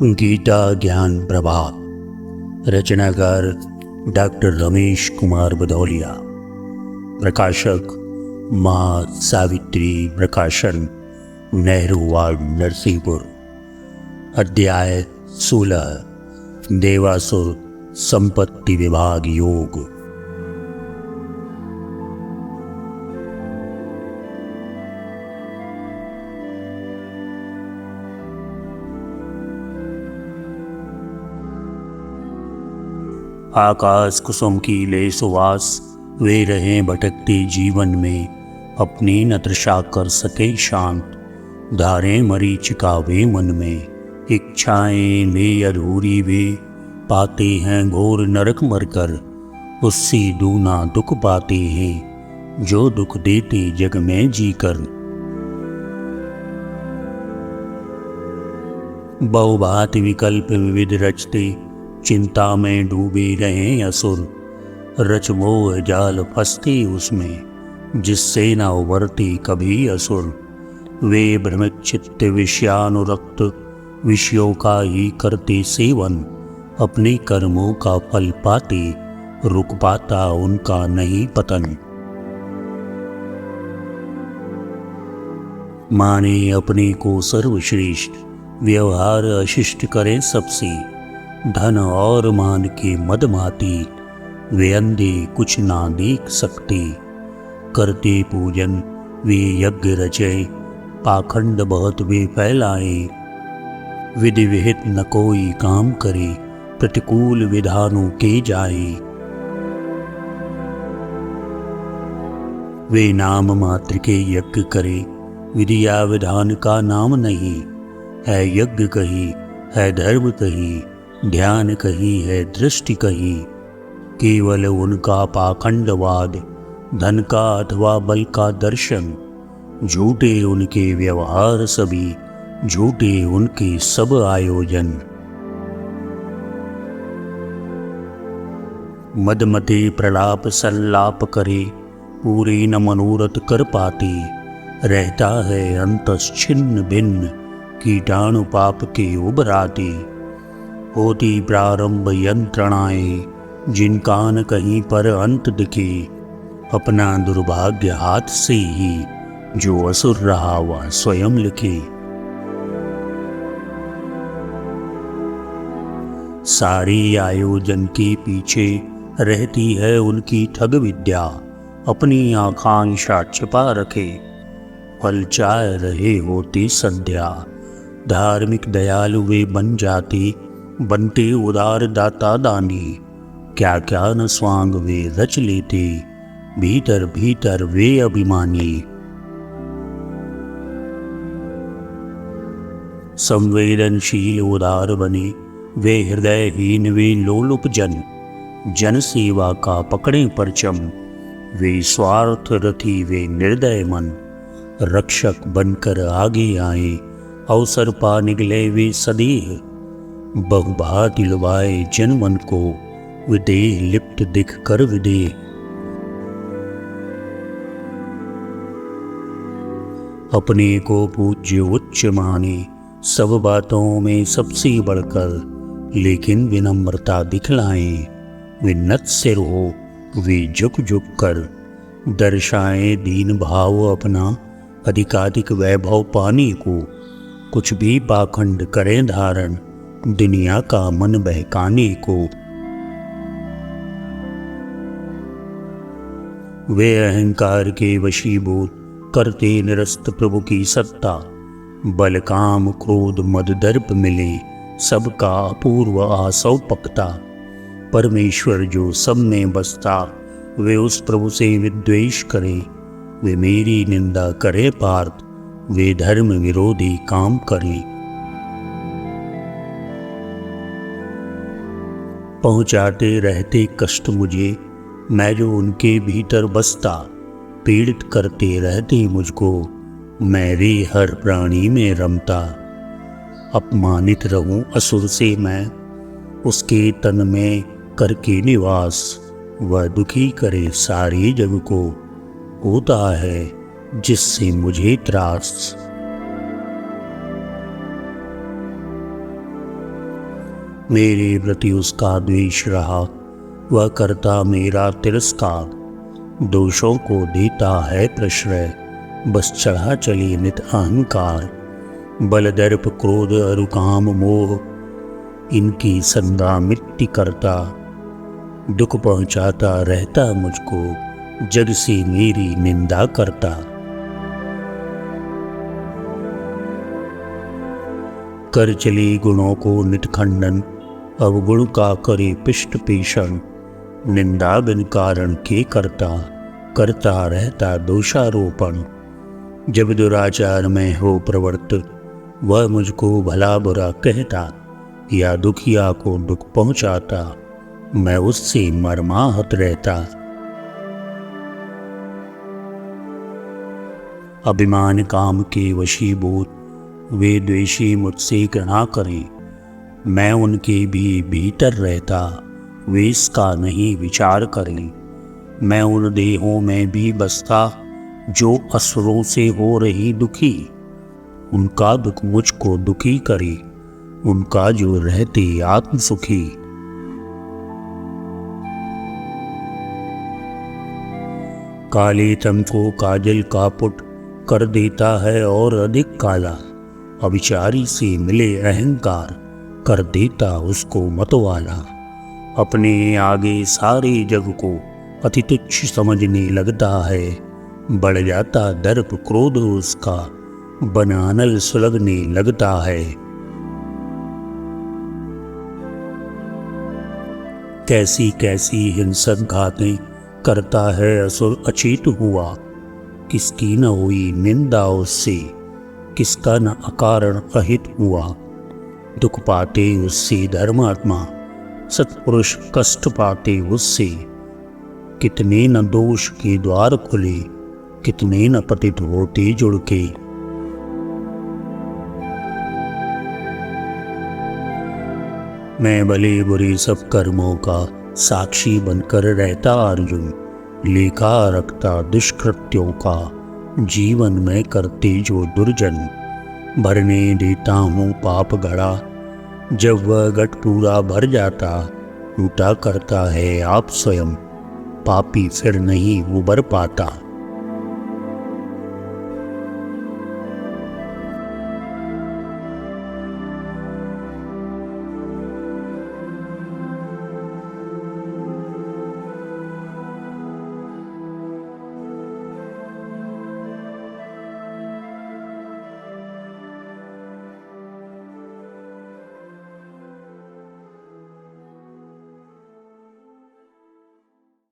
गीता ज्ञान प्रभात। रचनाकार डॉक्टर रमेश कुमार भदौलिया। प्रकाशक माँ सावित्री प्रकाशन, नेहरू वार्ड, नरसिंहपुर। अध्याय 16, देवासुर संपत्ति विभाग योग। आकाश कुसुम की ले सुवास, वे रहें भटकते जीवन में, अपनी न तृषा कर सके शांत। धारें मरीचिका वे मन में, इच्छाएं ले अधूरी वे, पाते हैं घोर नरक मरकर। उससे दूना दुख पाते हैं, जो दुख देते जग में जीकर। बहुभांत विकल्प विविध रचते, चिंता में डूबे रहे असुर। रच मोह जाल फंसते उसमें, जिससे न उबरते कभी असुर। वे भ्रमित चित्त विषयानुरक्त, विषयों का ही करते सेवन। अपने कर्मों का फल पाते, रुक पाता उनका नहीं पतन। माने अपने को सर्वश्रेष्ठ, व्यवहार अशिष्ट करें सबसे। धन और मान के मदमाती, वे अंधे कुछ ना देख सकते। करते पूजन वे यज्ञ रचे, पाखंड बहुत वे फैलाए। विधि विहित न कोई काम करे, प्रतिकूल विधानों के जाए। वे नाम मात्र के यज्ञ करे, विधि या विधान का नाम नहीं। है यज्ञ कही, है धर्म कही, ध्यान कही, है दृष्टि कही। केवल उनका पाखंडवाद, धन का अथवा बल का दर्शन। झूठे उनके व्यवहार सभी, झूठे उनके सब आयोजन। मदमते प्रलाप संलाप करे, पूरे न मनोरथ कर पाते। रहता है अंतस छिन्न भिन्न, कीटाणु पाप के उबराते। होती प्रारंभ यंत्रणाएं, जिनका न कहीं पर अंत दिखे। अपना दुर्भाग्य हाथ से ही, जो असुर रहा वह स्वयं लिखे। सारी आयोजन के पीछे रहती है उनकी ठग विद्या। अपनी आकांक्षा छिपा रखे, फल चाह रहे होती संध्या। धार्मिक दयालु वे बन जाती, बनते उदार दाता दानी। क्या क्या न स्वांग वे रच लेते, भीतर भीतर वे अभिमानी। संवेदनशील उदार बने, वे हृदयहीन वे लोलुप जन। जन सेवा का पकड़े परचम, वे स्वार्थ रथी वे निर्दय मन। रक्षक बनकर आगे आए, अवसर पा निकले वे सदेह। बहुभांति लुभाए जन मन को, विदेह लिप्त दिख कर विदेह। अपने को पूज्य उच्च माने, सब बातों में सबसे बढ़कर। लेकिन विनम्रता दिखलाएं, वे नत सिर हो वे झुक झुक कर। दर्शाएं दीन भाव अपना, अधिकाधिक वैभव पाने को। कुछ भी पाखंड करें धारण, दुनिया का मन बहकाने को। वे अहंकार के वशीभूत, करते निरस्त प्रभु की सत्ता। बल काम क्रोध मद दर्प मिले, सबका अपूर्व आसव पकता। परमेश्वर जो सब में बसता, वे उस प्रभु से विद्वेष करे। वे मेरी निंदा करे पार्थ, वे धर्म विरोधी काम करें। पहुँचाते रहते कष्ट मुझे, मैं जो उनके भीतर बसता। पीड़ित करते रहते मुझको, मैं रे हर प्राणी में रमता। अपमानित रहूं असुर से मैं, उसके तन में करके निवास। वह दुखी करे सारे जग को, होता है जिससे मुझे त्रास। मेरे प्रति उसका द्वेष रहा, वह करता मेरा तिरस्कार। दोषों को देता है प्रश्रय, बस चढ़ा चले नित अहंकार। बल दर्प क्रोध अरुकाम मोह, इनकी संगा मिट्टी करता। दुख पहुंचाता रहता मुझको, जग से मेरी निंदा करता। कर चले गुणों को नित खंडन, अवगुण का करे पिष्ट पेषण। निंदा बिन कारण के करता रहता दोषारोपण। जब दुराचार में हो प्रवृत्त, वह मुझको भला बुरा कहता। या दुखिया को दुख पहुंचाता, मैं उससे मर्माहत रहता। अभिमान काम के वशीभूत, वे द्वेषी मुझसे घृणा करें। मैं उनके भी भीतर रहता, वे इसका नहीं विचार करें। मैं उन देहों में भी बसता, जो असुरों से हो रही दुखी। उनका दुख मुझको दुखी करे, उनका जो रहते आत्म सुखी। काले तम को काजल का पुट कर देता है और अधिक काला। अविचारी से मिले अहंकार, कर देता उसको मतवाला। अपने आगे सारे जग को अति तुच्छ समझने लगता है। बढ़ जाता दर्प क्रोध उसका, बनानल सुलगने लगता है। कैसी कैसी हिंसक घातें करता है असुर अचेत हुआ। किसकी न हुई निंदा उससे, किसका न अकारण अहित हुआ। दुख पाते उससे धर्मात्मा, सत्पुरुष कष्ट पाते उससे। कितने न दोष के द्वार खुले, कितने न पतित होते जुड़ के। मैं भले बुरे सब कर्मों का साक्षी बनकर रहता अर्जुन। लेखा रखता दुष्कृत्यों का, जीवन में करते जो दुर्जन। भरने देता हूँ पाप घड़ा, जब वह घट पूरा भर जाता। टूटा करता है आप स्वयं, पापी फिर नहीं उबर पाता।